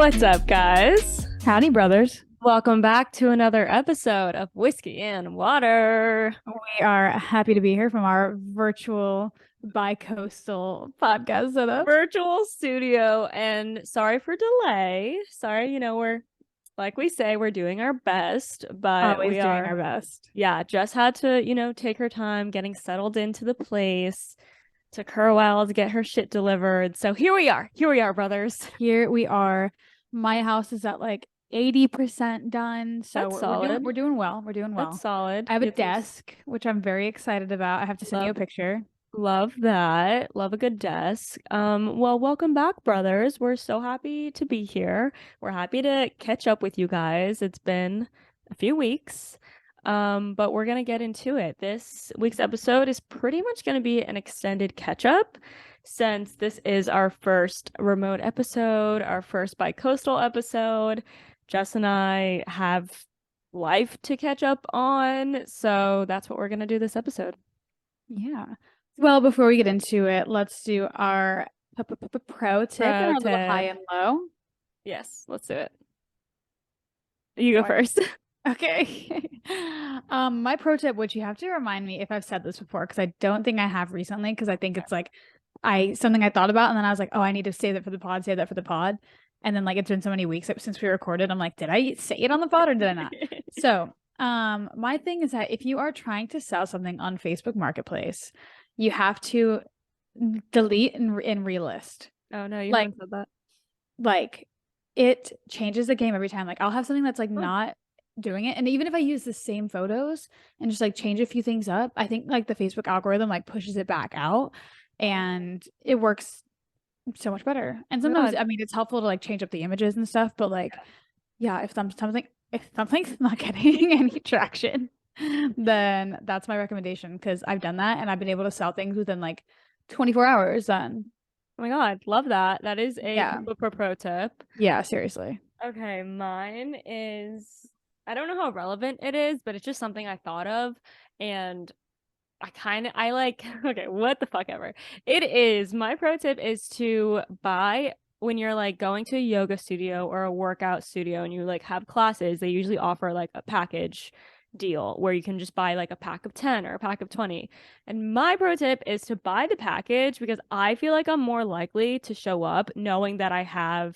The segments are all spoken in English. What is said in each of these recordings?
What's up, guys? Howdy, brothers. Welcome back to another episode of Whiskey and Water. We are happy to be here from our virtual bi-coastal podcast setup. Virtual studio, and sorry for delay. Sorry, we're like we say, we're doing our best, but Always we doing are our best. Yeah, Jess had to, take her time getting settled into the place. Took her a while to get her shit delivered. So here we are. Here we are, brothers. Here we are. My house is at like 80% done. So That's we're solid. doing we're doing well. We're doing well. That's solid. I have a Get these- desk, which I'm very excited about. I have to send you a picture. Love that. Love a good desk. Well, welcome back, brothers. We're so happy to be here. We're happy to catch up with you guys. It's been a few weeks. But we're gonna get into it. This week's episode is pretty much gonna be an extended catch up since this is our first remote episode, our first bi-coastal episode. Jess and I have life to catch up on, so that's what we're gonna do this episode. Yeah. Well, before we get into it, let's do our pro tip and our little high and low. Yes, let's do it. You go first. Okay. My pro tip, which you have to remind me if I've said this before, because I don't think I have recently, because I think it's like something I thought about, and then I was like, oh, I need to save that for the pod, save that for the pod. And then like it's been so many weeks since we recorded. I'm like, did I say it on the pod or did I not? So my thing is that if you are trying to sell something on Facebook Marketplace, you have to delete and relist. Oh no, you haven't said that. Like it changes the game every time. Like I'll have something that's like not doing it, and even if I use the same photos and just like change a few things up, I think like the Facebook algorithm like pushes it back out, and it works so much better. And sometimes I mean it's helpful to like change up the images and stuff, but like if something's not getting any traction, then that's my recommendation, because I've done that and I've been able to sell things within like 24 hours then. Oh my god, love that. That is a pro tip. Yeah, seriously. Okay, mine is, I don't know how relevant it is, but it's just something I thought of, and I like, okay, what the fuck ever. It is, my pro tip is to buy, when you're like going to a yoga studio or a workout studio and you like have classes, they usually offer like a package deal where you can just buy like a pack of 10 or a pack of 20. And my pro tip is to buy the package, because I feel like I'm more likely to show up knowing that I've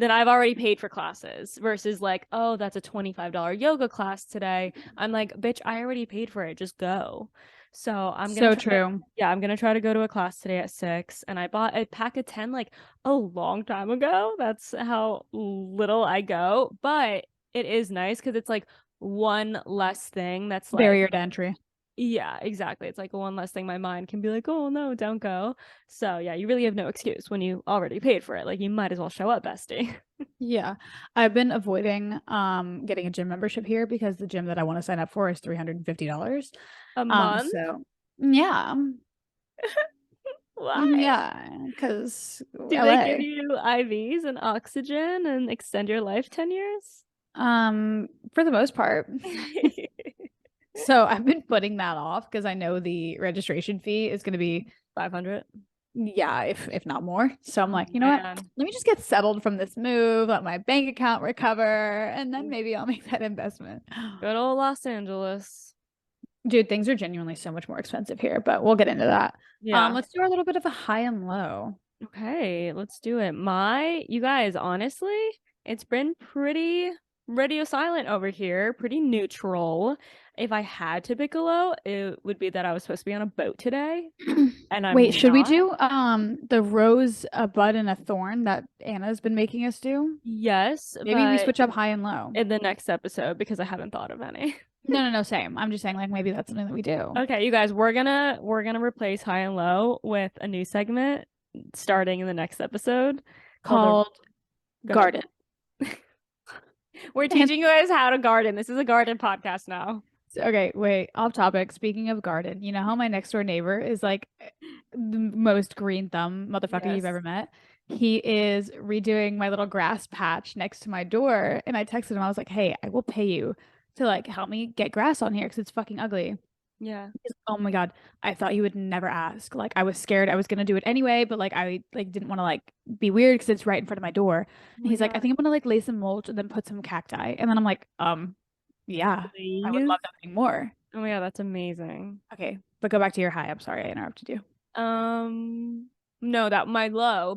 already paid for classes, versus like, oh, that's a $25 yoga class today. I'm like, bitch, I already paid for it. Just go. So I'm gonna I'm gonna try to go to a class today at 6, and I bought a pack of 10 like a long time ago. That's how little I go, but it is nice because it's like one less thing that's like barrier to entry. Yeah, exactly. It's like one less thing my mind can be like, oh no, don't go. So yeah, you really have no excuse when you already paid for it. Like you might as well show up, bestie. Yeah. I've been avoiding getting a gym membership here because the gym that I want to sign up for is $350 a month. So yeah. Why? Yeah, because do they give you IVs and oxygen and extend your life 10 years? For the most part. So I've been putting that off because I know the registration fee is going to be $500. Yeah, if not more. So I'm like, you know what? Let me just get settled from this move, let my bank account recover, and then maybe I'll make that investment. Good old Los Angeles. Dude, things are genuinely so much more expensive here, but we'll get into that. Yeah. Let's do a little bit of a high and low. Okay, let's do it. You guys, honestly, it's been pretty radio silent over here, pretty neutral. If I had to pick a low, it would be that I was supposed to be on a boat today. And I'm Wait, should we do the rose, a bud, and a thorn that Anna's been making us do? Yes. Maybe we switch up high and low in the next episode, because I haven't thought of any. No, same. I'm just saying like maybe that's something that we do. Okay, you guys, we're gonna replace high and low with a new segment starting in the next episode called Garden. We're teaching you guys how to garden. This is a garden podcast now. Okay, wait, off topic. Speaking of garden, you know how my next door neighbor is like the most green thumb motherfucker you've ever met? He is redoing my little grass patch next to my door, and I texted him. I was like, hey, I will pay you to like help me get grass on here because it's fucking ugly. Yeah. Oh my God, I thought you would never ask. Like I was scared I was gonna do it anyway, but like I like didn't want to like be weird because it's right in front of my door. Oh And my he's like, I God. think I'm gonna like lay some mulch and then put some cacti. And then I'm like, yeah, I would Please. love nothing more. Oh my God, that's amazing. Okay, but go back to your high. I'm sorry I interrupted you. Um, no, that my low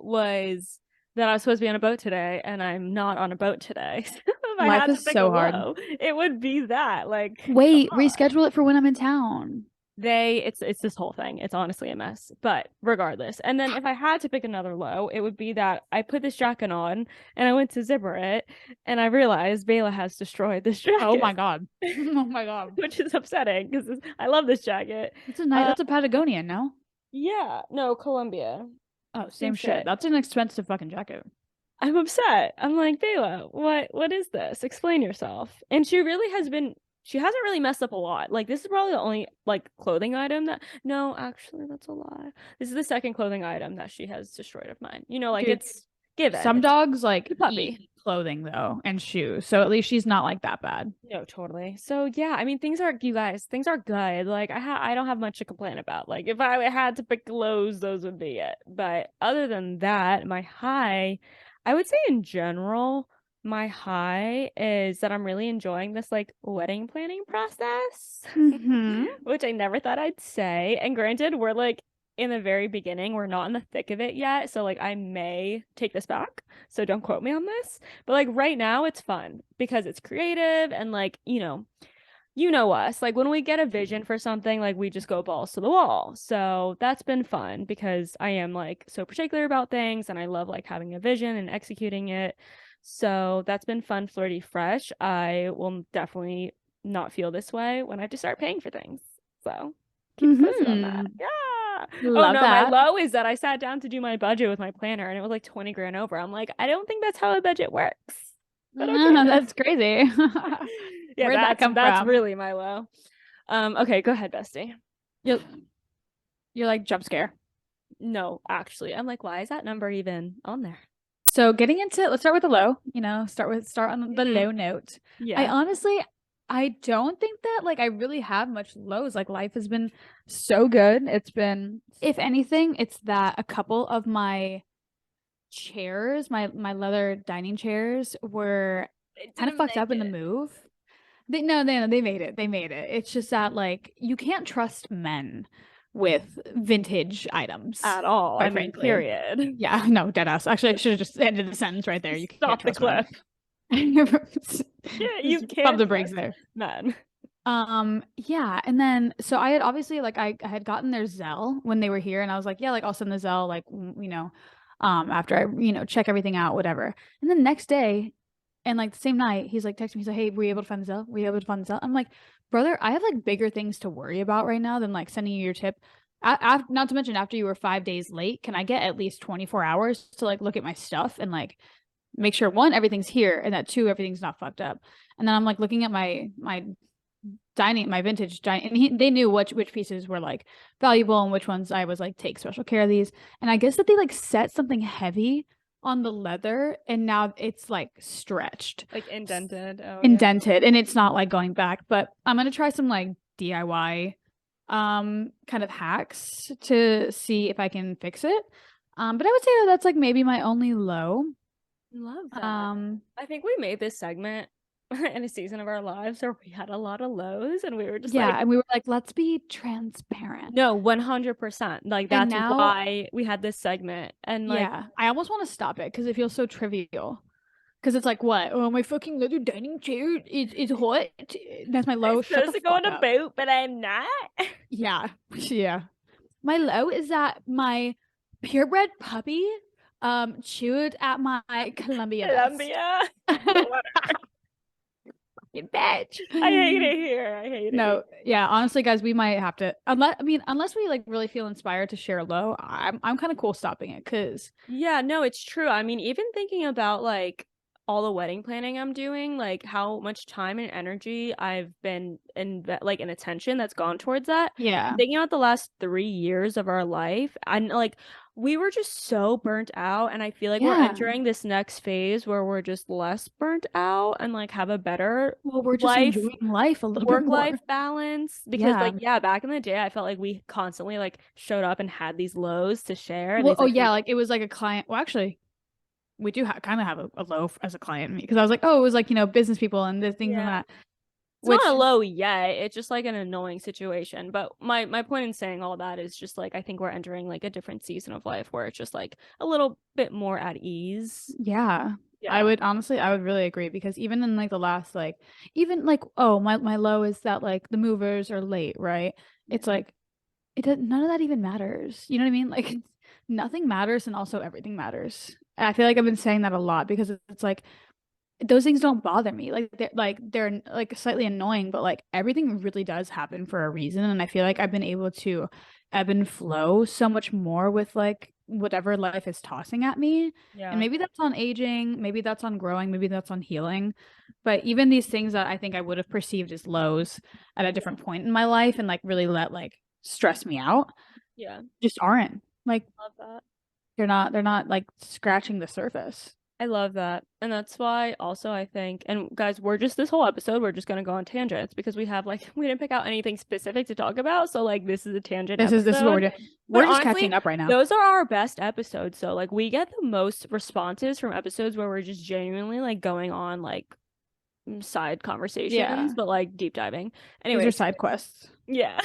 was that I was supposed to be on a boat today, and I'm not on a boat today. If I Life had to is pick a so hard. low, it would be that. Like, come Wait, on. reschedule it for when I'm in town. It's this whole thing. It's honestly a mess. But regardless. And then if I had to pick another low, it would be that I put this jacket on and I went to zipper it and I realized Bela has destroyed this Oh my jacket, God. Oh my God. which is upsetting because I love this jacket. That's a nice, Uh that's a Patagonian, no? yeah, no, Columbia. Oh, Some same shit. shit. That's an expensive fucking jacket. I'm upset. I'm like, Bela, what is this? Explain yourself. And she hasn't really messed up a lot. Like this is probably the only like clothing item that no, actually that's a lie. This is the second clothing item that she has destroyed of mine. Like Dude, it's given. some It's dogs like the puppy. eat clothing though and shoes. So at least she's not like that bad. No, totally. So yeah, I mean things are good. Like I don't have much to complain about. Like if I had to pick lows, those would be it. But other than that, my high, I would say in general, my high is that I'm really enjoying this like wedding planning process, Mm-hmm. which I never thought I'd say. And granted, we're like in the very beginning, we're not in the thick of it yet. So like I may take this back. So don't quote me on this. But like right now it's fun because it's creative and like, you know us. Like when we get a vision for something, like we just go balls to the wall. So that's been fun because I am like so particular about things and I love like having a vision and executing it. So that's been fun, flirty, fresh. I will definitely not feel this way when I have to start paying for things. So keep you posted on that. Mm-hmm. Yeah. Oh Love no, my that. low is that I sat down to do my budget with my planner and it was like 20 grand over. I'm like, I don't think that's how a budget works. But okay. That's crazy. Yeah, Where'd that come that's from? really my low. Okay, go ahead, bestie. You're, you're like jump scare. No, actually, I'm like, why is that number even on there? So getting into, let's start with the low, start on the Mhm. low note. I Yeah. honestly, I don't think that like I really have much lows. Like life has been so good. It's been, if anything, it's that a couple of my chairs, my leather dining chairs were It kind of didn't fucked make up in the it move. They made it. They made it. It's just that like you can't trust men with vintage items, at all. I quite mean, frankly. period. Yeah, no, dead ass. Actually, I should have just ended the sentence right there. You can't Stop the trust men. clip. Yeah, you Just pump can't the brakes trust there. men. Yeah, and then so I had obviously like I had gotten their Zelle when they were here, and I was like, yeah, like I'll send the Zelle like after I check everything out, whatever. And then next day, and like the same night, he's like texting me, he's like, hey, were you able to find the Zelle? Were you able to find the Zelle? I'm like, brother, I have like bigger things to worry about right now than like sending you your tip. Not to mention after you were 5 days late, can I get at least 24 hours to like look at my stuff and like make sure one, everything's here, and that two, everything's not fucked up. And then I'm like looking at my vintage dining, and they knew which pieces were like valuable and which ones I was like take special care of these. And I guess that they like set something heavy on the leather, and now it's like stretched, Like indented. Oh yeah. indented, and it's not like going back. But I'm gonna try some like DIY kind of hacks to see if I can fix it. But I would say that that's like maybe my only low. Love that. Um, I think we made this segment in a season of our lives where we had a lot of lows and we were just yeah, like, and we were like, let's be transparent. no, 100%. Like And that's now, why we had this segment. And like, yeah, I almost want to stop it because it feels so trivial. Because it's like, what? Oh, my fucking little dining chair is hot. That's my I'm low. Shut the supposed to go on fuck a up. boat, but I'm not. Yeah, yeah. My low is that my purebred puppy chewed at my Columbia vest. Columbia. What You bitch. I hate it here. I hate it here. No, yeah, honestly, guys, we might have to unless we like really feel inspired to share low, I'm kind of cool stopping it because Yeah, no, it's true. I mean, even thinking about like all the wedding planning I'm doing, like how much time and energy I've been in like and attention that's gone towards that. And yeah. thinking about the last 3 years of our life, and like we were just so burnt out, and I feel like we're Yeah. entering this next phase where we're just less burnt out and like have a better Well, we're just life, enjoying life a little bit more. work-life balance. Because Yeah. like, yeah, back in the day, I felt like we constantly like showed up and had these lows to share, Well, these oh like yeah, like it was like a client. Well, actually, we do kind of have a low as a client because I was like, oh, it was like, business people and the things and yeah. that, It's not a which low yet. It's just like an annoying situation. But my point in saying all that is just like I think we're entering like a different season of life where it's just like a little bit more at ease. yeah, I Yeah. would honestly, I would really agree because even in like the last like, even like, oh, my low is that like the movers are late, right? It's like it does, none of that even matters. You know what I mean? Like nothing matters and also everything matters. And I feel like I've been saying that a lot because it's like those things don't bother me. They're like slightly annoying, but like everything really does happen for a reason. And I feel like I've been able to ebb and flow so much more with like whatever life is tossing at me. And Yeah. maybe that's on aging, maybe that's on growing, maybe that's on healing. But even these things that I think I would have perceived as lows at a different point in my life and like really let like stress me out Yeah. just aren't. Like Love that. they're not like scratching the surface. I love that. And that's why also I think, and guys, we're just this whole episode, we're just gonna go on tangents because we have like we didn't pick out anything specific to talk about. So like this is a tangent This is what we're episode. doing. But We're just honestly, catching up right now. those are our best episodes. So like we get the most responses from episodes where we're just genuinely like going on like side conversations, Yeah. but like deep diving. These are Anyways, side quests. yeah.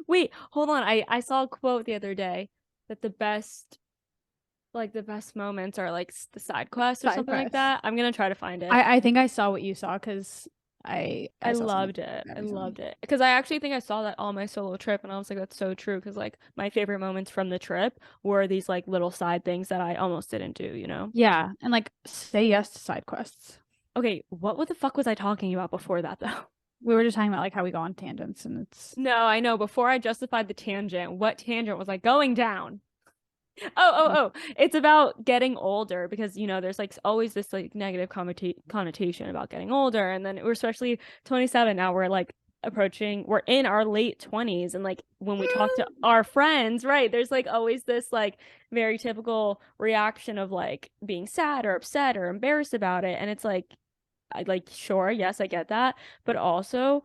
Wait, hold on. I saw a quote the other day that the best moments are like the side quests or Side something like quests. that. I'm gonna try to find it. I think I saw what you saw because I I saw something loved it. that I recently. loved it because I actually think I saw that on my solo trip, and I was like, that's so true. Because like my favorite moments from the trip were these like little side things that I almost didn't do, you know? Yeah, and like say yes to side quests. Okay, what the fuck was I talking about before that though? We were just talking about like how we go on tangents and it's No, I know. Before I justified the tangent, what tangent was I going down? Oh, it's about getting older because there's like always this like negative connotation about getting older, and then we're especially 27 now. We're like we're in our late 20s, and like when we talk to our friends, right? There's like always this like very typical reaction of like being sad or upset or embarrassed about it, and it's like I like sure, yes, I get that, but also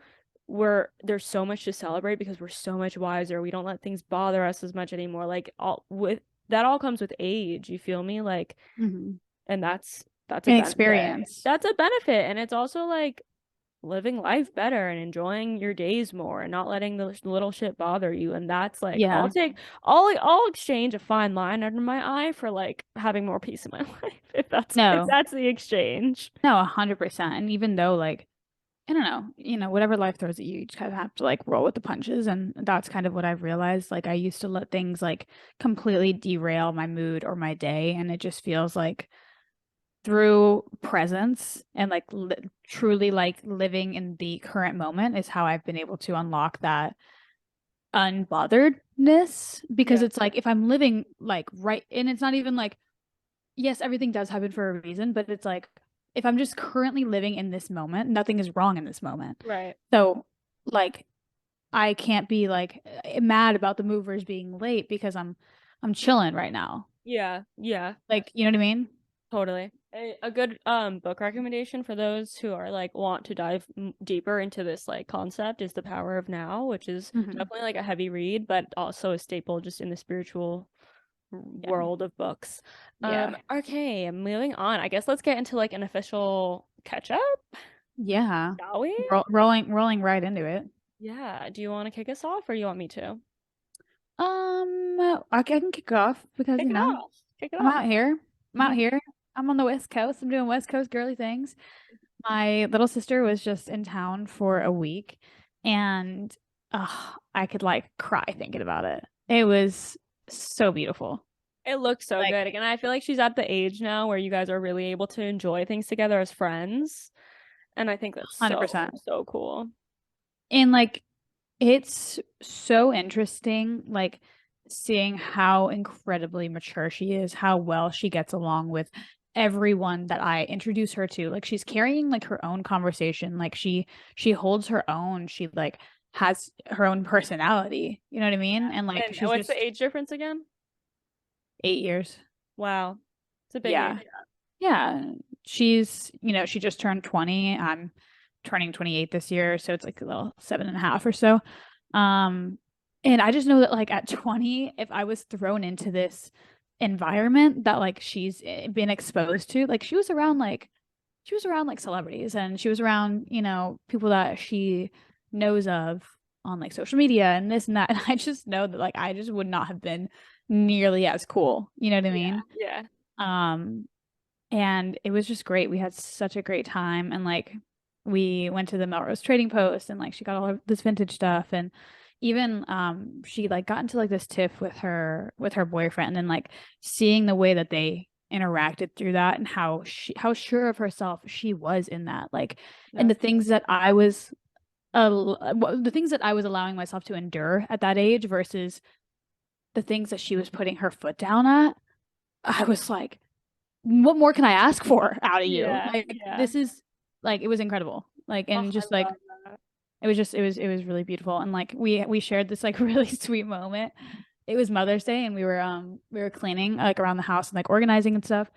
there's so much to celebrate because we're so much wiser. We don't let things bother us as much anymore. Like all with that all comes with age, you feel me? Like Mhm. and that's a benefit. Inexperience. That's a benefit, and it's also like living life better and enjoying your days more and not letting the little shit bother you. And that's like Yeah. I'll exchange a fine line under my eye for like having more peace in my life if No. that's the exchange. No, 100%. And even though like I don't know, whatever life throws at you, you just kind of have to like roll with the punches. And that's kind of what I've realized. Like I used to let things like completely derail my mood or my day. And it just feels like through presence and like truly like living in the current moment is how I've been able to unlock that unbotheredness. Because Yeah. it's like if I'm living like right, and it's not even like, yes, everything does happen for a reason, but it's like if I'm just currently living in this moment, nothing is wrong in this moment. Right. So, like, I can't be like mad about the movers being late because I'm chilling right now. Yeah. Yeah. Like, you know what I mean? Totally. A good book recommendation for those who are like want to dive deeper into this like concept is The Power of Now, which is Hmm. definitely like a heavy read, but also a staple just in the spiritual Yeah. world of books. Yeah. Okay, moving on. I guess let's get into like an official catch up, Yeah. shall we? Rolling right into it. Yeah. Do you want to kick us off or you want me to? I can kick off because Kick it off. Kick it I'm off. out here. I'm out You here. I'm on the West Coast. I'm doing West Coast girly things. My little sister was just in town for a week, and I could like cry thinking about it. It was so beautiful. It looks so Like good. Again, I feel like she's at the age now where you guys are really able to enjoy things together as friends. And I think that's so, 100%. so cool. And like it's so interesting, like seeing how incredibly mature she is, how well she gets along with everyone that I introduce her to. Like she's carrying like her own conversation. Like she holds her own. She like has her own personality. You know what I mean? And like And she's what's the just age difference again? 8 years. Wow. It's a big age. Yeah. Yeah. She's, she just turned 20. I'm turning 28 this year, so it's like a little 7.5 or so. Um, and I just know that like at 20, if I was thrown into this environment that like she's been exposed to, like she was around like celebrities and she was around, people that she knows of on like social media and this and that. And I just know that like I just would not have been nearly as cool. You know what I Yeah. mean? Yeah. Um, and it was just great. We had such a great time. And like we went to the Melrose Trading Post and like she got all of this vintage stuff. And even she like got into like this tiff with her boyfriend and like seeing the way that they interacted through that and how sure of herself she was in that. Like and Yep. the things that I was allowing myself to endure at that age versus the things that she was putting her foot down at. I was like, what more can I ask for out of you? Yeah. Like Yeah. this is like it was incredible. Like Oh, and just I like love that. it was really beautiful. And like we shared this like really sweet moment. It was Mother's Day and we were cleaning like around the house and like organizing and stuff.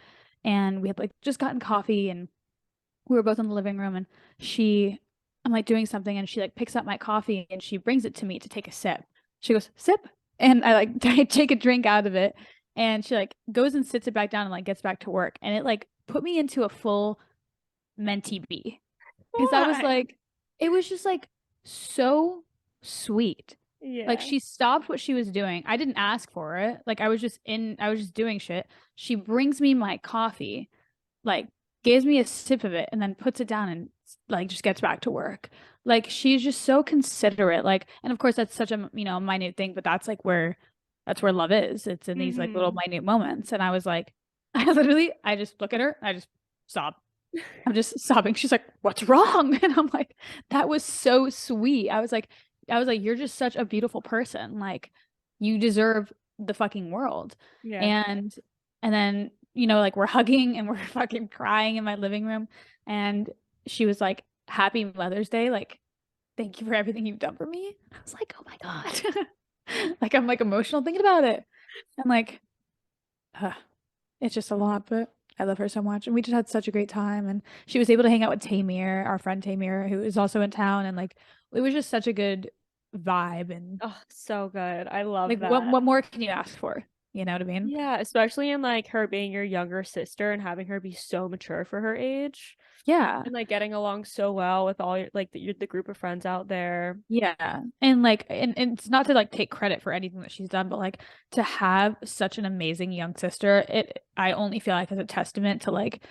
And we had like just gotten coffee and we were both in the living room and I'm like doing something and she like picks up my coffee and she brings it to me to take a sip. She goes, "Sip." And I like I take a drink out of it and she like goes and sits it back down and like gets back to work. And it like put me into a full mentee bee because I was Why? like, it was just like so sweet. Like Yeah. she stopped what she was doing. I didn't ask for it. Like I was just doing shit. She brings me my coffee, like gives me a sip of it and then puts it down and like just gets back to work. Like she's just so considerate. Like, and of course that's such a, minute thing, but that's where love is. It's in these like little Mm-hmm. minute moments. And I was like, I just look at her, I just sob. I'm just sobbing. She's like, "What's wrong?" And I'm like, "That was so sweet." I was like, "You're just such a beautiful person. Like, you deserve the fucking world." Yeah. And and then, like we're hugging and we're fucking crying in my living room. And she was like, "Happy Mother's Day. Like, thank you for everything you've done for me." I was like, "Oh my God." Like I'm like emotional thinking about it. I'm like, uh, it's just a lot, but I love her so much. And we just had such a great time. And she was able to hang out with Tamir, our friend Tamir, who is also in town. And like, it was just such a good vibe. And Oh, so good. I love like, what, that. what more can you ask for? You know what I mean? Yeah, especially in like her being your younger sister and having her be so mature for her age Yeah. and like getting along so well with all your like the group of friends out there. Yeah. And like, and it's not to like take credit for anything that she's done, but like to have such an amazing young sister, I only feel like is a testament to like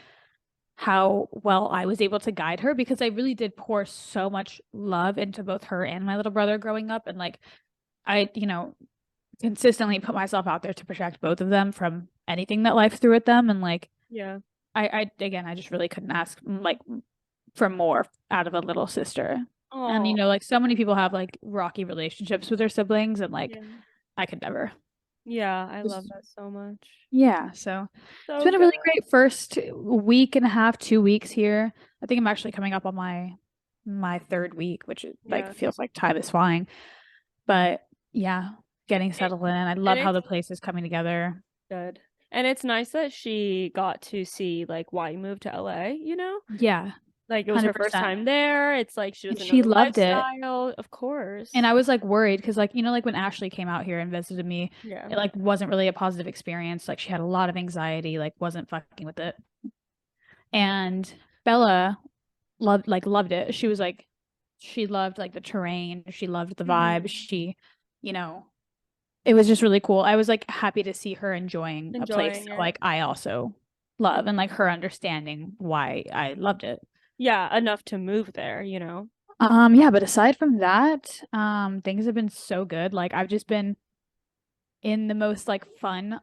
how well I was able to guide her because I really did pour so much love into both her and my little brother growing up. And like, I, consistently put myself out there to protect both of them from anything that life threw at them. And like, Yeah. I just really couldn't ask like for more out of a little sister. And, Oh, like so many people have like rocky relationships with their siblings and like, yeah. I could never. Yeah, I love Just, that so much. yeah. So it's So been a good. really great first week and a half, 2 weeks here. I think I'm actually coming up on my third week, which like Yeah. feels like time is flying. But yeah, getting It, settled in. I and love how it's the place is coming together. good. And it's nice that she got to see like why you moved to LA, you know? Yeah, Like it was her first 100%. time there. It's like she And doesn't know she the loved it. lifestyle, of And course. I was like worried because like, like when Ashley came out here and visited me, Yeah. it like wasn't really a positive experience. Like she had a lot of anxiety, like wasn't fucking with it. And Bella loved it. She was like she loved like the terrain, she loved the vibe. Hmm. You know, it was just really cool. I was like happy to see her enjoying a place Enjoying that, it. like I also love and like her understanding why I loved it. Yeah, enough to move there, you know? Yeah, but aside from that, things have been so good. Like I've just been in the most like fun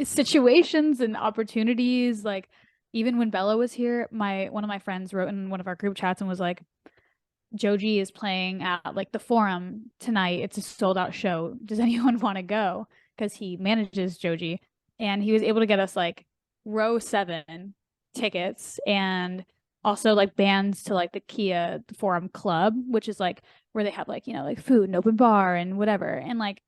situations and opportunities. Like even when Bella was here, my one of my friends wrote in one of our group chats and was like, Joji is playing at like the Forum tonight. It's a sold out show. Does anyone want to go? Because he manages Joji, and he was able to get us like row 7 tickets and also like bands to like the Kia Forum Club, which is like where they have like like food and open bar and whatever. And like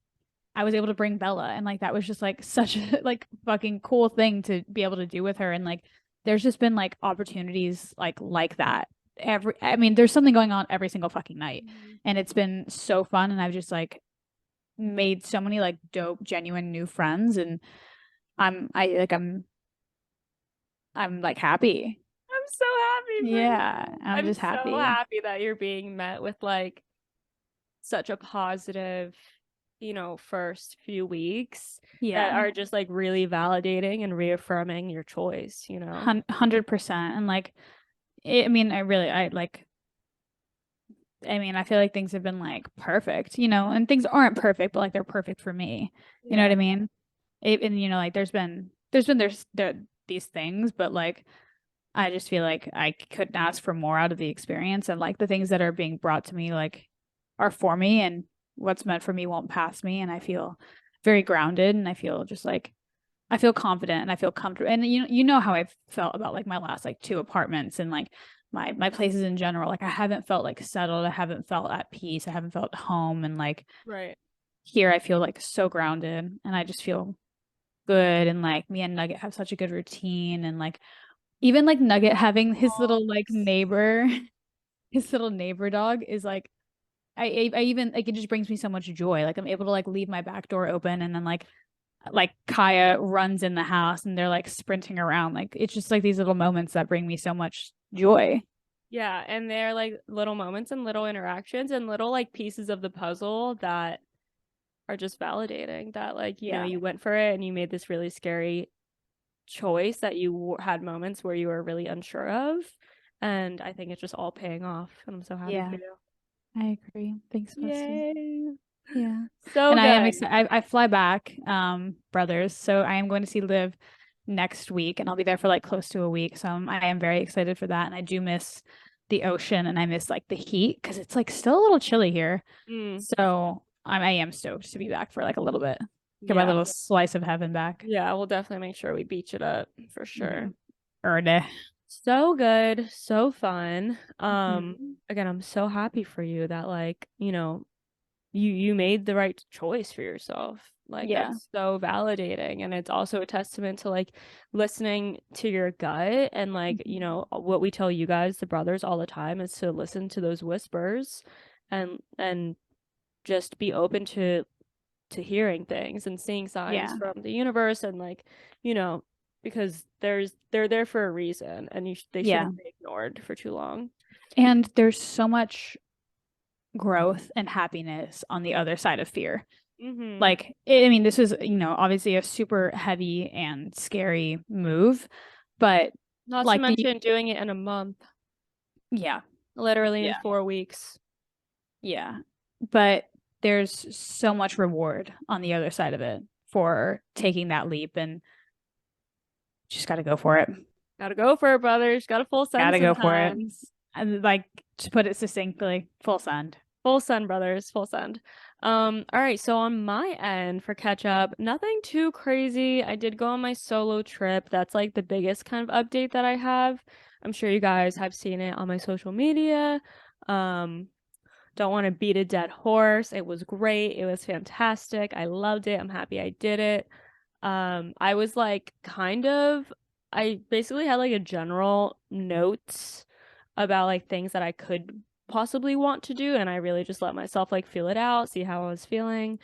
I was able to bring Bella, and like that was just like such a like fucking cool thing to be able to do with her. And like there's just been like opportunities like that. I mean, there's something going on every single fucking night. Mhm. And it's been so fun, and I've just like made so many like dope, genuine new friends, and I'm like happy. I'm so happy for Yeah, you. I'm I'm just so happy. happy that you're being met with like such a positive, first few weeks that Yeah. are just like really validating and reaffirming your choice, 100%. And like I mean, I mean, I feel like things have been like perfect, and things aren't perfect, but like they're perfect for me. You know what Yeah. I mean? And like there's there these things, but like I just feel like I couldn't ask for more out of the experience, and like the things that are being brought to me like are for me, and what's meant for me won't pass me, and I feel very grounded, and I feel just like I feel confident, and I feel comfortable. And you know how I've felt about like my last like two apartments, and like my places in general. Like I haven't felt like settled, I haven't felt at peace, I haven't felt home, and like Right. here I feel like so grounded, and I just feel good. And like me and Nugget have such a good routine, and like even like Nugget having his Oh, little like neighbor, his little neighbor dog is like I even like it just brings me so much joy. Like I'm able to like leave my back door open, and then like Kaya runs in the house, and they're like sprinting around. Like it's just like these little moments that bring me so much joy. yeah, and they're like little moments and little interactions and little like pieces of the puzzle that are just validating that like, Yeah. you went for it and you made this really scary choice that you had moments where you were really unsure of. And I think it's just all paying off. And I'm so happy Yeah, for you. I agree. Thanks, Bestie. Yay. Yeah. So And I am good. excited. I fly back, brothers. So I am going to see Liv next week, and I'll be there for like close to a week. So I am very excited for that. And I do miss the ocean, and I miss like the heat because it's like still a little chilly here. Mm, So I am stoked to be back for like a little bit. Get my yeah. little slice of heaven back. Yeah, we'll definitely make sure we beach it up for Mm-hmm. sure. Erde. So good, so fun. Mm-hmm. Again, I'm so happy for you that like, you made the right choice for yourself. Like Yeah. that's so validating, and it's also a testament to like listening to your gut and like, Mm-hmm. what we tell you guys, the brothers, all the time is to listen to those whispers and just be open to hearing things and seeing signs Yeah. from the universe and like, you know, because they're there for a reason and they Yeah. shouldn't be ignored for too long. And there's so much growth and happiness on the other side of fear. Mm-hmm. Like, I mean, this is, obviously a super heavy and scary move, but Not to like mention doing it in a month, yeah, literally in yeah, 4 weeks. yeah. But there's so much reward on the other side of it for taking that leap, and just got to go for it. Gotta go for it, brothers. Gotta full Got send to go for it. sometimes. And like, to put it succinctly, full send. Full send, brothers. Full send. All right, so on my end for catch up, nothing too crazy. I did go on my solo trip. That's like the biggest kind of update that I have. I'm sure you guys have seen it on my social media. Um, don't want to beat a dead horse. It was great. It was fantastic. I loved it. I'm happy I did it. I was like I basically had like a general notes about like things that I could possibly want to do, and I really just let myself like feel it out, see how I was feeling.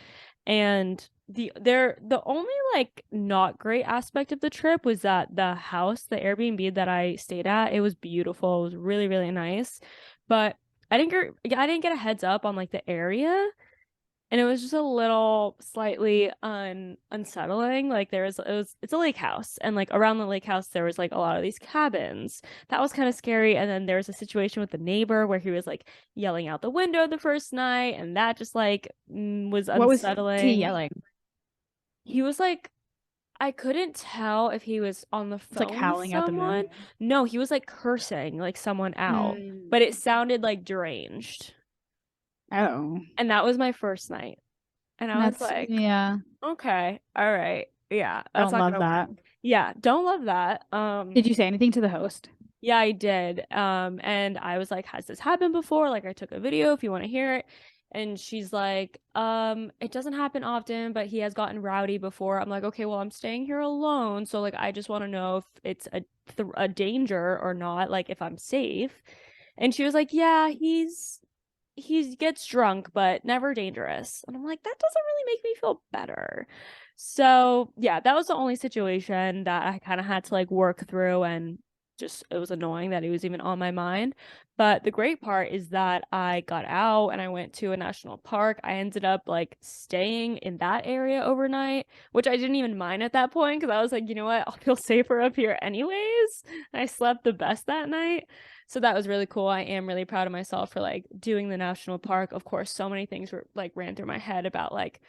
And the only like not great aspect of the trip was that the Airbnb that I stayed at, it was beautiful. It was really, really nice. But I didn't get a heads up on like the area, and it was just a little slightly unsettling. Like it's a lake house, and like around the lake house there was like a lot of these cabins. That was kind of scary. And then there was a situation with the neighbor where he was like yelling out the window the first night, and that just like was What was he unsettling. yelling? He was like, I couldn't tell if he was on the It's like phone with howling at the someone. moon. No, he was like cursing like someone out, Mm. but it sounded like deranged. Oh, And that was my first night. And I was that's like, yeah. okay, all right. Yeah, that's Don't not love gonna that. work. Yeah, don't love that. Did you say anything to the host? Yeah, I did. And I was like, has this happened before? Like I took a video if you want to hear it. And she's like, it doesn't happen often, but he has gotten rowdy before. I'm like, okay, well, I'm staying here alone, so like I just want to know if it's a danger or not, like if I'm safe. And she was like, yeah, he gets drunk, but never dangerous. And I'm like, that doesn't really make me feel better. So yeah, that was the only situation that I kind of had to like work through, and just it was annoying that he was even on my mind. But the great part is that I got out and I went to a national park. I ended up like staying in that area overnight, which I didn't even mind at that point because I was like, you know what, I'll feel safer up here anyways. I slept the best that night. So that was really cool. I am really proud of myself for like doing the national park. Of course, so many things were like ran through my head about like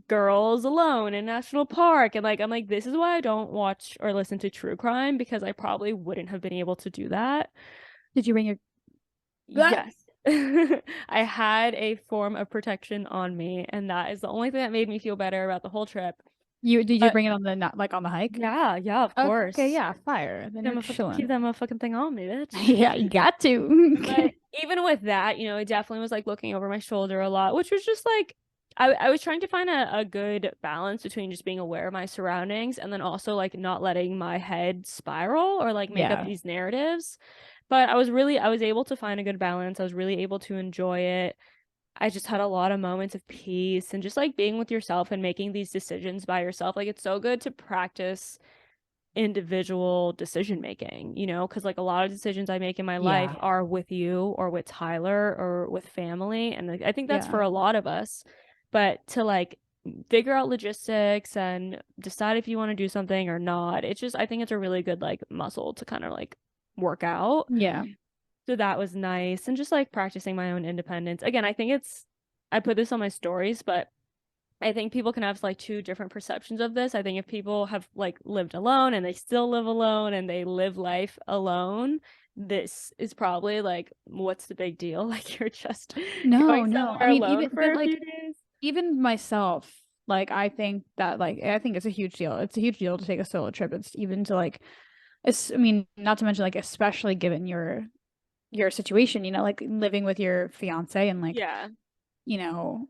girls alone in national park, and like I'm like, this is why I don't watch or listen to true crime, because I probably wouldn't have been able to do that. Did you bring your ah! Yes. I had a form of protection on me, and that is the only thing that made me feel better about the whole trip. You did you But bring it on the not like on the hike? yeah, yeah, of Okay, course. yeah, fire. Then you're Keep chilling. that motherfucking thing on me, bitch. Yeah, you got to. But even with that, it definitely was like looking over my shoulder a lot, which was just like I was trying to find a good balance between just being aware of my surroundings and then also like not letting my head spiral or like make up Yeah. these narratives. But I was able to find a good balance. I was really able to enjoy it. I just had a lot of moments of peace and just like being with yourself and making these decisions by yourself. Like it's so good to practice individual decision making, because like a lot of decisions I make in my life Yeah. are with you or with Tyler or with family. And like, I think that's for Yeah. a lot of us. But to like figure out logistics and decide if you want to do something or not, I think it's a really good like muscle to kind of like work out. Yeah. So that was nice. And just like practicing my own independence. Again, I put this on my stories, but I think people can have like two different perceptions of this. I think if people have like lived alone and they still live alone and they live life alone, this is probably like, what's the big deal? Like you're just No, going no. I somewhere mean, alone even for but a few like days. even myself, like I think it's a huge deal. It's a huge deal to take a solo trip. It's even to like I mean, not to mention like especially given your situation, like living with your fiance and like, Yeah. you know,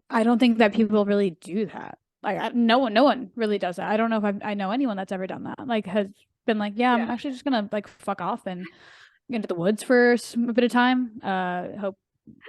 I don't think that people really do that. Like no one really does that. I don't know if I know anyone that's ever done that. Like has been like, yeah, I'm Yeah. actually just gonna like fuck off and get into the woods for a bit of time. Hope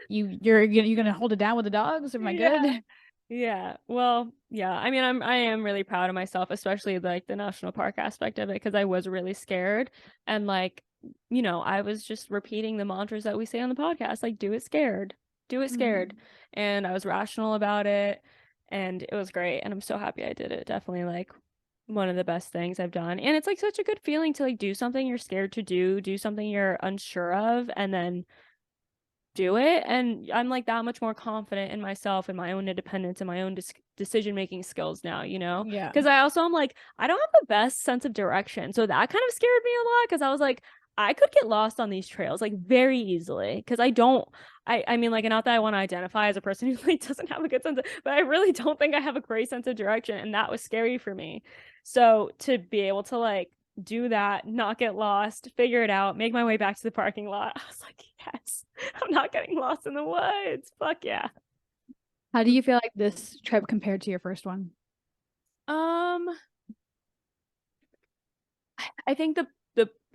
you're gonna hold it down with the dogs. Am I Yeah. good? Yeah. Well, yeah. I mean, I am really proud of myself, especially like the national park aspect of it, because I was really scared. And like, I was just repeating the mantras that we say on the podcast, like do it scared. Do it scared. Mhm. And I was rational about it, and it was great. And I'm so happy I did it. Definitely like one of the best things I've done. And it's like such a good feeling to like do something you're scared to do something you're unsure of, and then do it. And I'm like that much more confident in myself and my own independence and my own decision making skills now, Yeah. because I also am like, I don't have the best sense of direction. So that kind of scared me a lot because I was like, I could get lost on these trails like very easily because I mean, like, not that I want to identify as a person who like doesn't have a good sense of, but I really don't think I have a great sense of direction, and that was scary for me. So to be able to like do that, not get lost, figure it out, make my way back to the parking lot. I was like, yes, I'm not getting lost in the woods. Fuck yeah. How do you feel like this trip compared to your first one? Um, I think the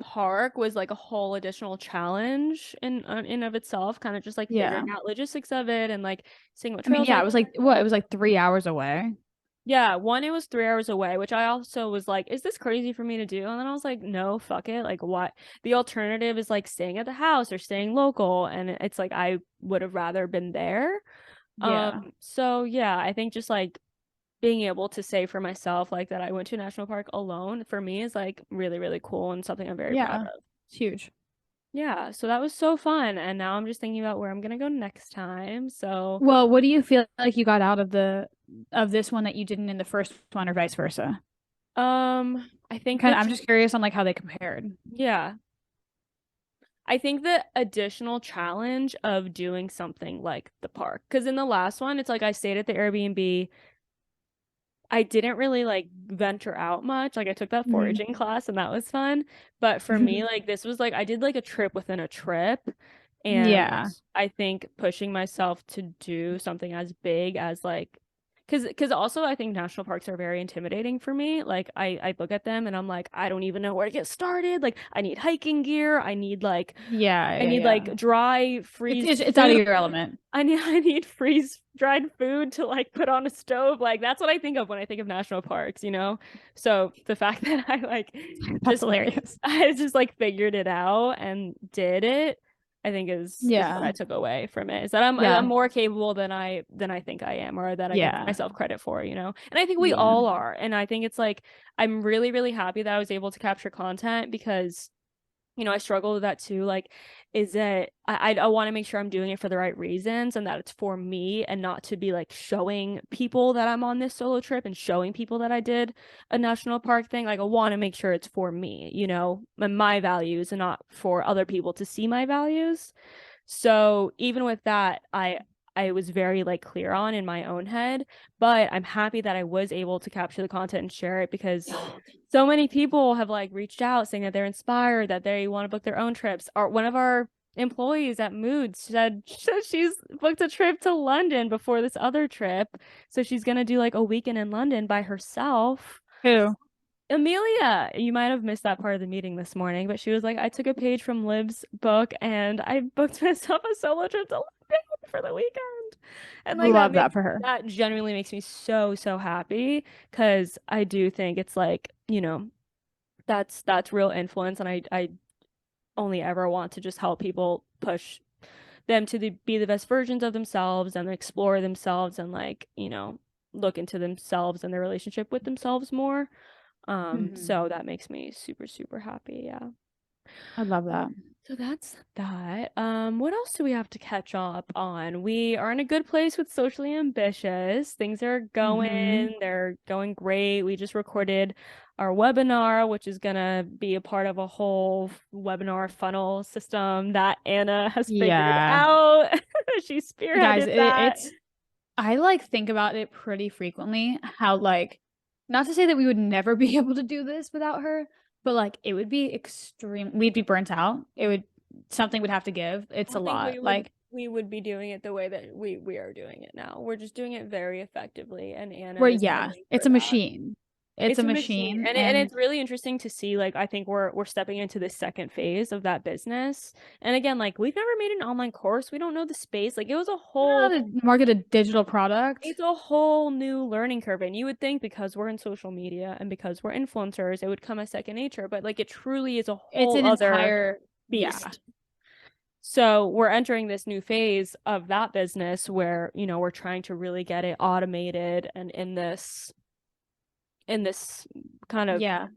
park was like a whole additional challenge in of itself, kind of just like Yeah. figuring out logistics of it and like seeing what I mean, trails yeah, I it could was like what? It was like 3 hours away. Yeah, one, it was 3 hours away, which I also was like, is this crazy for me to do? And then I was like, no, fuck it. Like, what? The alternative is like staying at the house or staying local. And it's like, I would have rather been there. Yeah. So yeah, I think just like being able to say for myself, like that I went to a national park alone for me is like really, really cool and something I'm very proud Yeah. of. It's huge. Yeah, so that was so fun. And now I'm just thinking about where I'm gonna go next time. So, Well, what do you feel like you got out of the of this one that you didn't in the first one or vice versa? I think Kind that, of, I'm just curious on like how they compared. yeah, I think the additional challenge of doing something like the park, because in the last one, it's like I stayed at the Airbnb. I didn't really like venture out much. Like I took that Mhm. foraging class and that was fun. But for me, like this was like I did like a trip within a trip. And Yeah. I think pushing myself to do something as big as like, because also I think national parks are very intimidating for me. Like I look at them and I'm like, I don't even know where to get started. Like I need hiking gear. Yeah, I yeah, need yeah. like dry freeze It's out of food. your element. I need freeze dried food to like put on a stove. Like that's what I think of when I think of national parks, you know? So the fact that I like That's just hilarious. I just like figured it out and did it, I think is what Yeah. I took away from it. Is that I'm Yeah. more capable than I think I am or that I give Yeah. myself credit for, you know? And I think we Yeah. all are. And I think it's like I'm really, really happy that I was able to capture content because I struggle with that too. Like, is it, I want to make sure I'm doing it for the right reasons and that it's for me and not to be like showing people that I'm on this solo trip and showing people that I did a national park thing. Like, I want to make sure it's for me, and my values and not for other people to see my values. So even with that, I was very like clear on in my own head, but I'm happy that I was able to capture the content and share it because so many people have like reached out saying that they're inspired, that they want to book their own trips. Or one of our employees at Moods said she's booked a trip to London before this other trip. So she's gonna do like a weekend in London by herself. Who? Amelia, you might have missed that part of the meeting this morning, but she was like, I took a page from Liv's book and I booked myself a solo trip to London for the weekend. And like Love that for her. that genuinely makes me so, so happy because I do think it's like, that's real influence and I only ever want to just help people push them to be the best versions of themselves and explore themselves and like, look into themselves and their relationship with themselves more. Mhm. So that makes me super, super happy. Yeah. I love that. So that's that. What else do we have to catch up on? We are in a good place with socially ambitious. Things are Mhm. they're going great. We just recorded our webinar, which is gonna be a part of a whole webinar funnel system that Anna has figured Yeah. out. She Guys, spearheaded that. it's I like think about it pretty frequently how like not to say that we would never be able to do this without her, but like it would be extreme we'd be burnt out. It would something would have to give. I It's a don't think lot. Like we would be doing it the way that we are doing it now. We're just doing it very effectively, and Anna we're is yeah, aiming it's for a that. machine. It's a It's a machine, machine and and it's really interesting to see. Like, I think we're stepping into the second phase of that business. And again, like we've never made an online course. We don't know the space. Like, I don't know how to market a digital product. it's a whole new learning curve. And you would think because we're in social media and because we're influencers, it would come as second nature. But like, it truly is a It's whole an other entire yeah. beast. So we're entering this new phase of that business where, we're trying to really get it automated and in this kind of Yeah.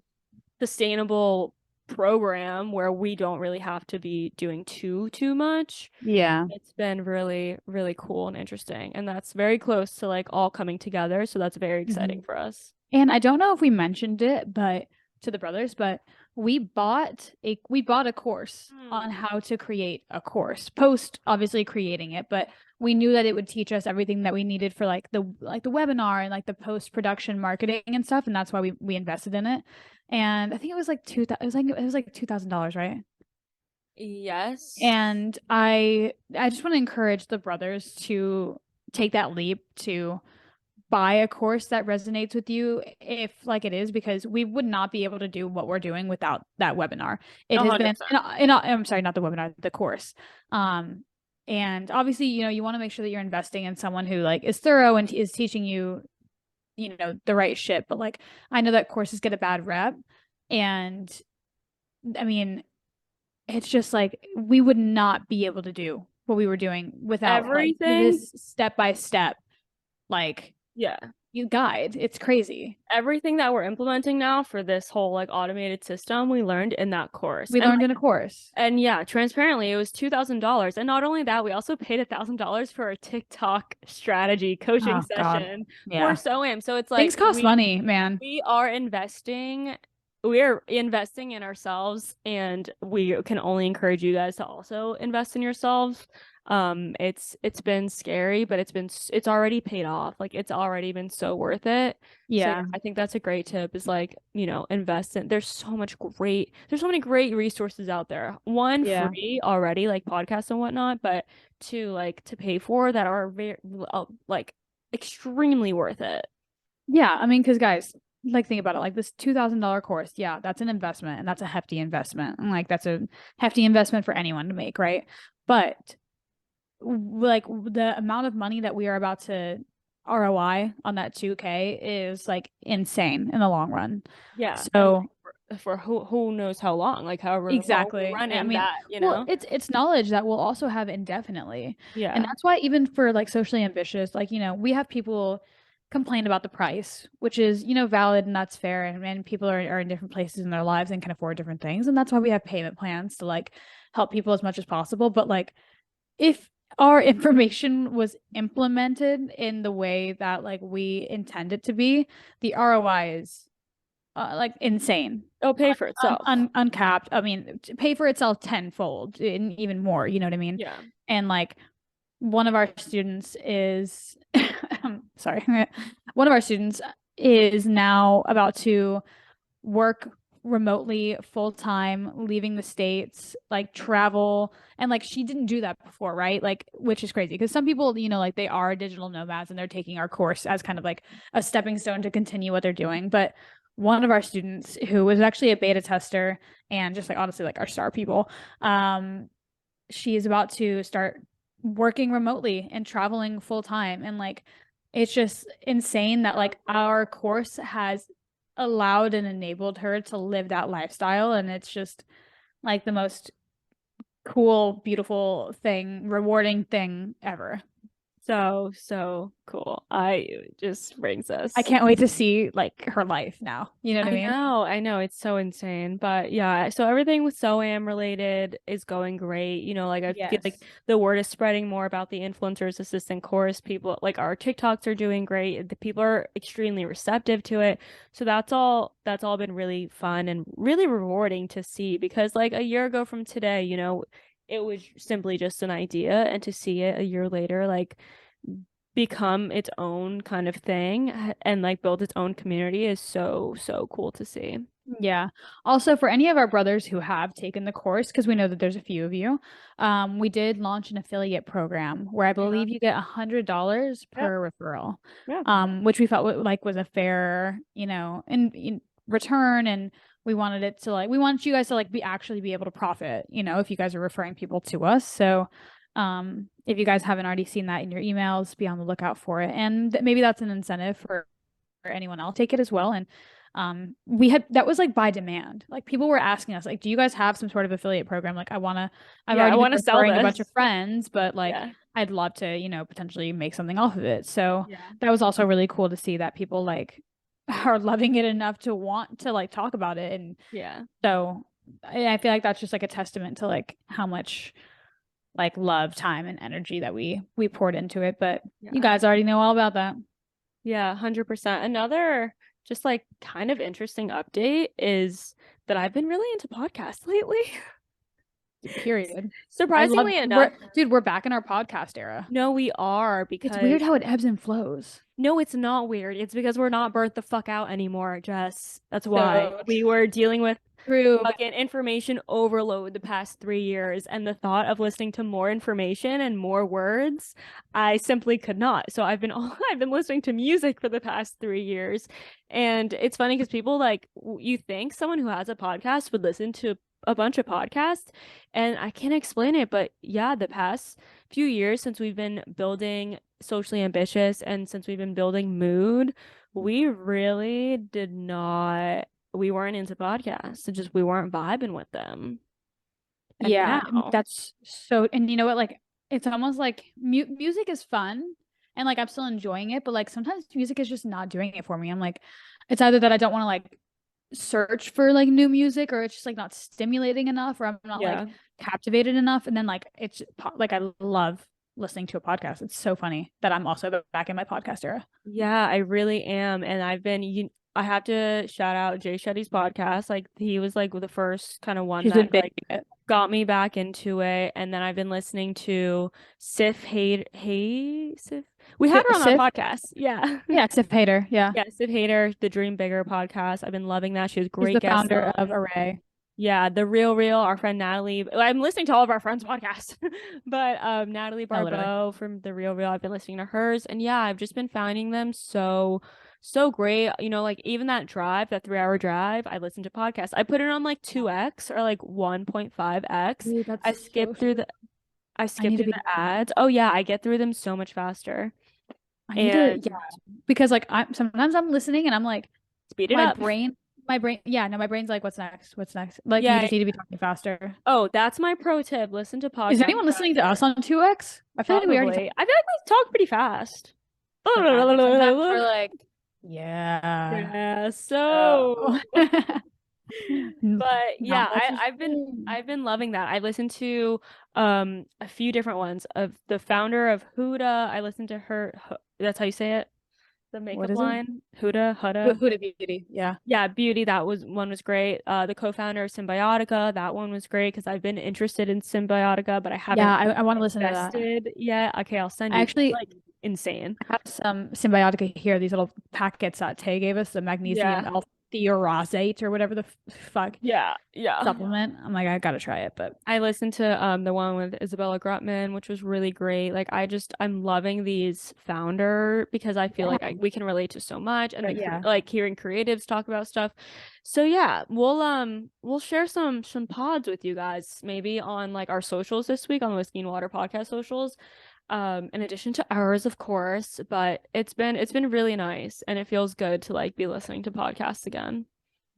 sustainable program where we don't really have to be doing too much. Yeah. It's been really, really cool and interesting. And that's very close to like all coming together. So that's very exciting Mhm. for us. And I don't know if we mentioned it, but to the brothers, but we bought a course on Hmm. how to create a course post obviously creating it, but we knew that it would teach us everything that we needed for like the webinar and like the post production marketing and stuff, and that's why we invested in it. And I think it was like it was like $2,000, right? Yes. And I just want to encourage the brothers to take that leap to buy a course that resonates with you if like it is because we would not be able to do what we're doing without that webinar. It A has hundred been percent. I'm sorry, not the webinar, the course. um and obviously you want to make sure that you're investing in someone who like is thorough and is teaching you the right shit, but like I know that courses get a bad rep, and I mean it's just like we would not be able to do what we were doing without like Everything, this step by step like yeah. you guide. It's crazy. Everything that we're implementing now for this whole like automated system, we learned in that course. We learned in a course. And yeah, transparently, it was $2,000. And not only that, we also paid $1,000 for a TikTok strategy coaching Oh God. session for Yeah. SOAM. So it's Things like cost money, man. we are investing. we're investing in ourselves, and we can only encourage you guys to also invest in yourselves. It's been scary, but it's already paid off. Like it's already been so worth it. So yeah, Yeah. I think that's a great tip is like, invest in there's so many great resources out there. One, Yeah. free already, like podcasts and whatnot, but two, like to pay for that are very like extremely worth it. Yeah. I mean, because guys, like think about it. Like this $2,000 course, yeah, that's an investment and that's a hefty investment. And like that's a hefty investment for anyone to make, right? But like the amount of money that we are about to ROI on that 2K is like insane in the long run. Yeah, and So for who knows how long, like however long we're exactly. I running mean, that, well, it's knowledge that we'll also have indefinitely. And Yeah. that's why even for like socially ambitious, like, we have people complain about the price, which is, valid and that's fair. And people are in different places in their lives and can afford different things. And that's why we have payment plans to like help people as much as possible. But like if our information was implemented in the way that like we intend it to be, the ROI is like insane, It'll pay for itself. uncapped. I mean, to pay for itself tenfold and even more. You know what I mean? Yeah. And like one of our students is, sorry, one of our students is now about to work remotely full time, leaving the States, like travel. And like she didn't do that before, right? Like, which is crazy because some people, like they are digital nomads and they're taking our course as kind of like a stepping stone to continue what they're doing. But one of our students who was actually a beta tester and just like honestly like our star people, she is about to start working remotely and traveling full time. And like it's just insane that like our course has allowed and enabled her to live that lifestyle. And it's just like the most cool, beautiful thing, rewarding thing ever. So, so cool. It just brings I us. can't wait to see like her life now. You know what I mean? I know, it's so insane. But yeah, so everything with SOAM related is going great. Like I feel like Yes. the word is spreading more about the influencers assistant course. People like our TikToks are doing great. The people are extremely receptive to it. So that's all been really fun and really rewarding to see because like a year ago from today, it was simply just an idea, and to see it a year later, like become its own kind of thing and like build its own community is so, so cool to see. Yeah. Also, for any of our brothers who have taken the course, because we know that there's a few of you, we did launch an affiliate program where I Yeah. believe you get $100 Yep. per referral, Yeah. which we felt like was a fair, in return. And we wanted it to like, we wanted you guys to like actually be able to profit, if you guys are referring people to us. So, if you guys haven't already seen that in your emails, be on the lookout for it. And maybe that's an incentive for anyone else take it as well. And we had that was like by demand. Like people were asking us, like, do you guys have some sort of affiliate program? Like I've Yeah, I already been want to sell referring a bunch of this. friends, but like Yeah. I'd love to, potentially make something off of it. So Yeah. that was also really cool to see that people like are loving it enough to want to like talk about it. And Yeah. so I feel like that's just like a testament to like how much like love, time, and energy that we poured into it. But you Yeah. guys already know all about that. Yeah, 100%. Another just like kind of interesting update is that I've been really into podcasts lately. Period. I love Surprisingly enough. we're dude, we're back in our podcast era. No, we are It's because weird how it ebbs and flows. no, it's not weird. It's because we're not burnt the fuck out anymore, Jess. That's why. So We were dealing with true. fucking information overload the past 3 years, and the thought of listening to more information and more words, I simply could not. So I've been listening to music for the past 3 years, and it's funny because people like you think someone who has a podcast would listen to a bunch of podcasts, and I can't explain it, but yeah, the past few years since we've been building socially ambitious and since we've been building mood, we really did not we weren't into podcasts. It just we weren't vibing with them. And Yeah, now, that's so and you know what like it's almost like music is fun and like I'm still enjoying it, but like sometimes music is just not doing it for me. I'm like it's either that I don't want to like search for like new music or it's just like not stimulating enough or I'm not like yeah. captivated enough and then like it's like I love listening to a podcast. It's so funny that I'm also back in my podcast era. Yeah, I really am. And I've been I have to shout out Jay Shetty's podcast. Like he was like the first kind of one She's been that big like in it. got me back into it. And then I've been listening to Sif Hate Hey Sif. We had her on our Sif? podcast. Yeah. Yeah, Sif Hater. Yeah. Yeah, Sif Hater, the Dream Bigger podcast. I've been loving that. She has She's great the guests founder of on. Array. Yeah, the Real, our friend Natalie. I'm listening to all of our friends' podcasts, but Natalie Yeah, literally. Barbeau from the Real, I've been listening to hers, and yeah, I've just been finding them so great. You know, like even that drive, that 3 hour drive, I listen to podcasts. I put it on like 2x or like 1.5x. Dude, I that's so skip through true. the I I skip need to through be the ads. Oh yeah, I get through them so much faster. I need to, yeah, And because like I'm sometimes I'm listening and I'm like speed it my up. brain my brain yeah, no, my brain's like what's next? What's next? Like you Yeah. just need to be talking faster. Oh, that's my pro tip. Listen to Is podcasts anyone listening to us faster. on 2x? I feel like we already talked. Probably. I feel like we talk pretty fast. Yeah, sometimes we're like, yeah. Yeah, Oh. so but Not yeah, much has I've changed. been loving that. I listened to a few different ones of the founder of Huda. I listened to her that's how you say it? The What makeup is it? line. Huda. Huda Beauty. Yeah. Yeah, Beauty, that was one was great. The co-founder of Symbiotica, that one was great because I've been interested in Symbiotica, but I Yeah, haven't I want to listen to that. invested yet. Okay, I'll send I you. It's actually like insane. have some Symbiotica here, these little packets that Tay gave us, the Yeah. magnesium L-thiourosate or whatever the fuck Yeah. supplement. I'm like, I gotta try it, but I listened to the one with Isabella Grutman, which was really great. Like I'm loving these founder because I feel yeah, like we can relate to so much and yeah, like hearing creatives talk about stuff. So yeah, we'll share some pods with you guys maybe on like our socials this week on the Whiskey and Water podcast socials. In addition to ours, of course, but it's been really nice and it feels good to like be listening to podcasts again.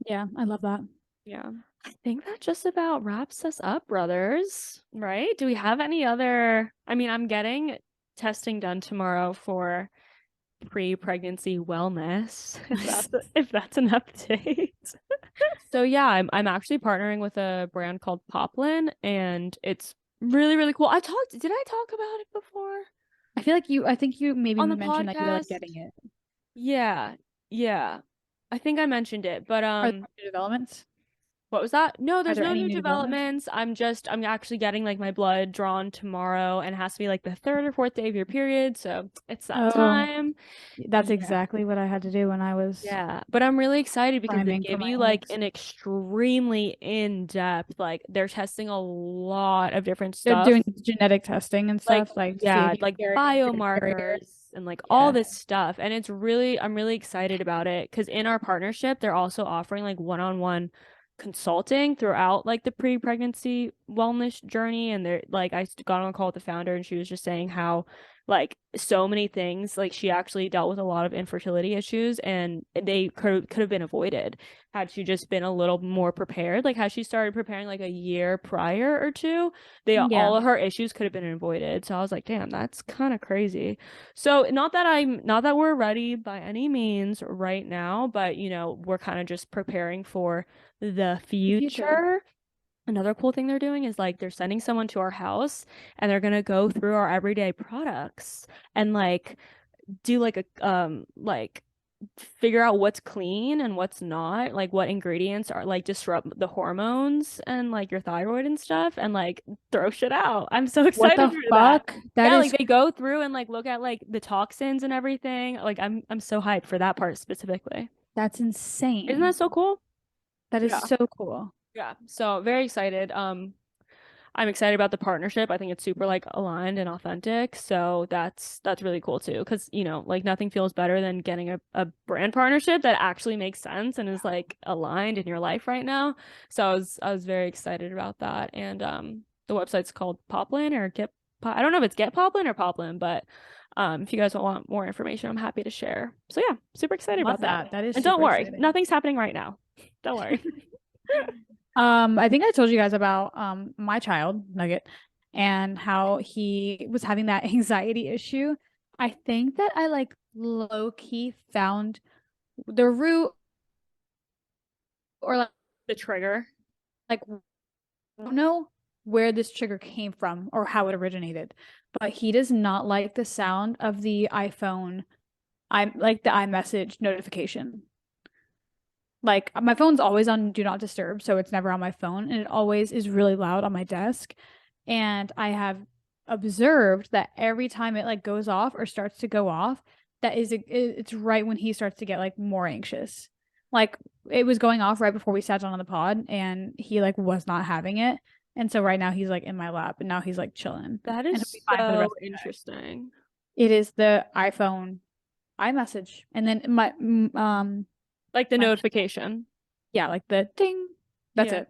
yeah. I love that. Yeah. I think that just about wraps us up, brothers. Right? Do we have any other? I mean, I'm getting testing done tomorrow for pre-pregnancy wellness, if that's an update. So yeah, I'm actually partnering with a brand called Poplin, and it's really, really cool. Did I talk about it before I think you maybe on the mentioned that you were like podcast? getting it. Yeah. Yeah. I think I mentioned it, but Are there new developments? what was that? No, Are there's there no any new new developments? developments. I'm actually getting like my blood drawn tomorrow and it has to be like the third or fourth day of your period. So it's that Oh, time. that's Yeah. exactly what I had to do when I was Yeah. But I'm really excited because they priming for give my you like eggs. an extremely in-depth, like they're testing a lot of different They're stuff. doing genetic testing and Like, stuff, like to see if yeah, you like carry genetic carrier. biomarkers and like all Yeah. this stuff. And I'm really excited about it because in our partnership, they're also offering like one-on-one consulting throughout like the pre-pregnancy wellness journey. And they're like, I got on a call with the founder and she was just saying how like so many things, like she actually dealt with a lot of infertility issues and they could have been avoided had she just been a little more prepared. Like, had she started preparing like a year prior or two, Yeah. all of her issues could have been avoided. So I was like, damn, that's kind of crazy. So not that we're ready by any means right now, but you know, we're kind of just preparing for the The future. future. Another cool thing they're doing is like they're sending someone to our house and they're gonna go through our everyday products and like do like a like figure out what's clean and what's not, like what ingredients are like disrupt the hormones and like your thyroid and stuff and like throw shit out. I'm so What excited the for that. fuck? That Yeah, like is they go through and like look at like the toxins and everything. Like I'm so hyped for that part specifically. that's Isn't that insane. so cool? That is Yeah. so cool. Yeah. So very excited. I'm excited about the partnership. I think it's super like aligned and authentic. So that's really cool too. Because you know, like nothing feels better than getting a brand partnership that actually makes sense and is like aligned in your life right now. So I was very excited about that. And the website's called Poplin or I don't know if it's Get Poplin or Poplin, but if you guys want more information, I'm happy to share. So yeah, super excited Love about that. that. That is And don't super worry, exciting. nothing's happening right now. Don't worry. I think I told you guys about my child, Nugget, and how he was having that anxiety issue. I think that I like low key found the root or The trigger. like I don't know where this trigger came from or how it originated, but he does not like the sound of the iPhone. I like the iMessage notification. Like my phone's always on do not disturb, so it's never on my phone, and it always is really loud on my desk. And I have observed that every time it like goes off or starts to go off, it's right when he starts to get like more anxious. Like it was going off right before we sat down on the pod, and he like was not having it. And so right now he's like in my lap, and now he's like chilling, That and he'll is be fine for the so rest of the day. interesting. It is the iPhone iMessage, and then Like the my notification. yeah, like the ding. That's Yeah. it.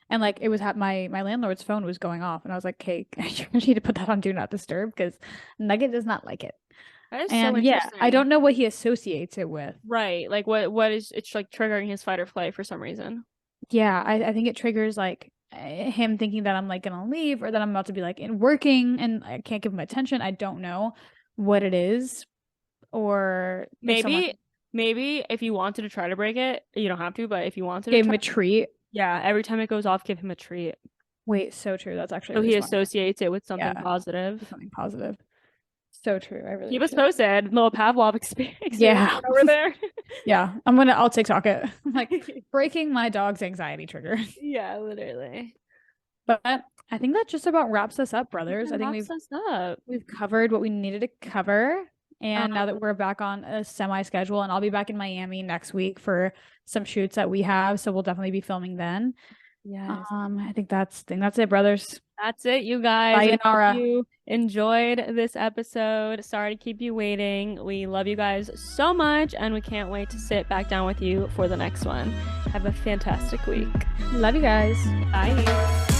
And like it was my landlord's phone was going off, and I was like, "Hey, you need to put that on do not disturb because Nugget does not like it." That is so And yeah, I interesting. don't know what he associates it with. Right. Like what is it's like triggering his fight or flight for some reason. Yeah, I think it triggers like him thinking that I'm like gonna leave or that I'm about to be like in working and I can't give him attention. I don't know what it is or if someone Maybe if you wanted to try to break it, you don't have to, but if you wanted to gave him try, a treat. yeah, every time it goes off, give him a treat. Wait, so true. That's actually So really he smart. associates it with something Yeah, positive. something positive. So true. I really Keep us should. posted. Little Pavlov experiment Yeah. over there. Yeah. I'll TikTok it. I'm like breaking my dog's anxiety trigger. Yeah, literally. But I think that just about wraps us up, I think brothers. that I think wraps us up. we've covered what we needed to cover. Um, And now that we're back on a semi schedule, and I'll be back in Miami next week for some shoots that we have, so we'll definitely be filming then. yes. I think that's it, brothers. That's it, you guys. I hope Sayonara. you enjoyed this episode. Sorry to keep you waiting. We love you guys so much, and we can't wait to sit back down with you for the next one. Have a fantastic week. Love you guys. Bye.